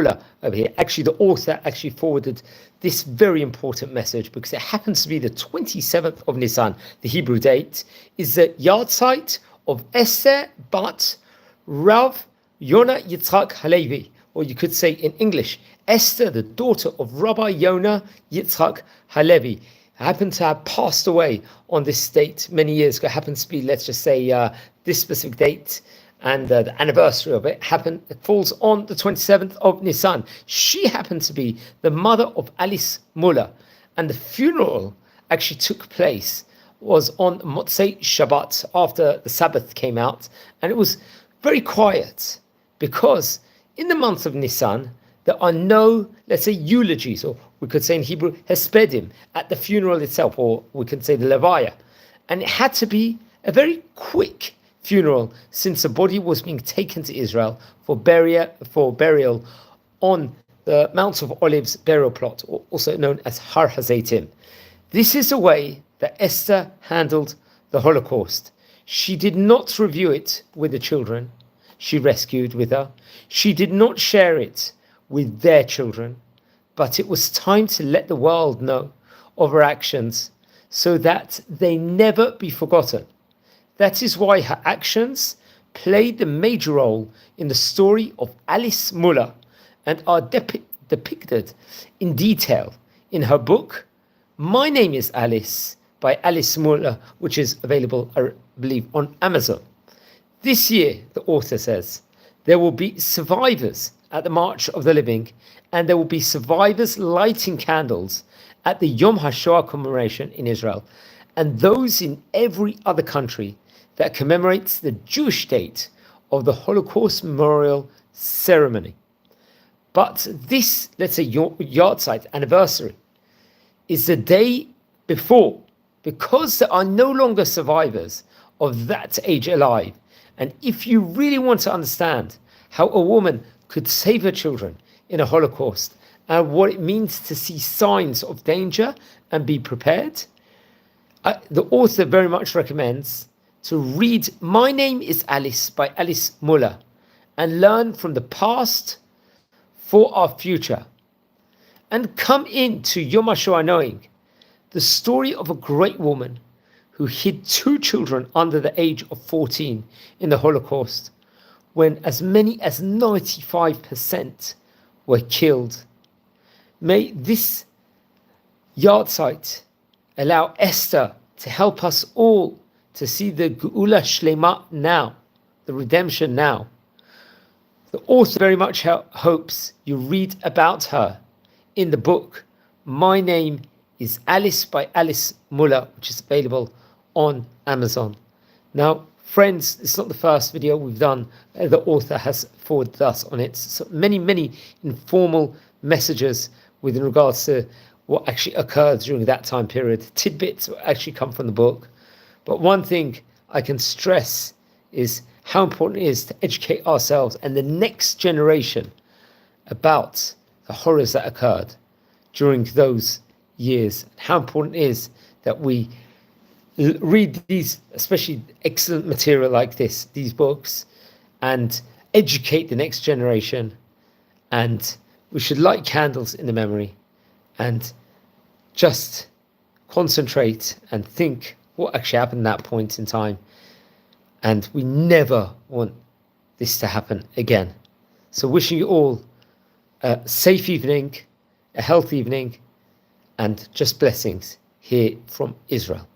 over here. Actually, the author actually forwarded this very important message because it happens to be the 27th of Nissan. The Hebrew date is the Yartzeit of Esther bat Rav YONAH YITZCHOK HALEVI, or you could say in English, Esther, the daughter of Rabbi YONAH YITZCHOK HALEVI, happened to have passed away on this date many years ago. Happens to be, let's just say, this specific date, and the anniversary of it falls on the 27th of Nissan. She happened to be the mother of Alice MULLER, and the funeral actually took place was on MOTZEI Shabbat after the Sabbath came out, and it was very quiet because in the month of Nissan there are no, let's say, eulogies, or we could say in Hebrew HESPEDIM, at the funeral itself, or we can say the LEVAYA, and it had to be a very quick funeral since the body was being taken to Israel for burial on the Mount of Olives burial plot, also known as HAZEISIM. This is the way that Esther handled the Holocaust. She did not review it with the children she rescued with her. She did not share it with their children, but it was time to let the world know of her actions so that they never be forgotten. That is why her actions played the major role in the story of Alice MULLER and are depicted in detail in her book, My Name is Alice, by Alice MULLER, which is available, I believe, on Amazon. This year, the author says, there will be survivors at the March of the Living, and there will be survivors lighting candles at the Yom HaShoah commemoration in Israel, and those in every other country that commemorates the Jewish date of the Holocaust Memorial Ceremony. But this, let's say, Yartzeit anniversary is the day before, because there are no longer survivors of that age alive. And if you really want to understand how a woman could save her children in a Holocaust and what it means to see signs of danger and be prepared, the author very much recommends to read My Name is Alice by Alice MULLER and learn from the past for our future, and come into Yom HaShoah knowing the story of a great woman who hid 2 children under the age of 14 in the Holocaust, when as many as 95% were killed. May this Yartzeit allow Esther to help us all to see the Geula Shlema now, the redemption now. The author very much hopes you read about her in the book My Name is Alice by Alice MULLER, which is available on Amazon. Now, friends, it's not the first video we've done. The author has forwarded us on it. So many informal messages with regards to what actually occurred during that time period. Tidbits actually come from the book. But one thing I can stress is how important it is to educate ourselves and the next generation about the horrors that occurred during those years. How important it is that we read these, especially excellent material like this, these books, and educate the next generation. And we should light candles in the memory and just concentrate and think what actually happened at that point in time. And we never want this to happen again. So wishing you all a safe evening, a healthy evening, and just blessings here from Israel.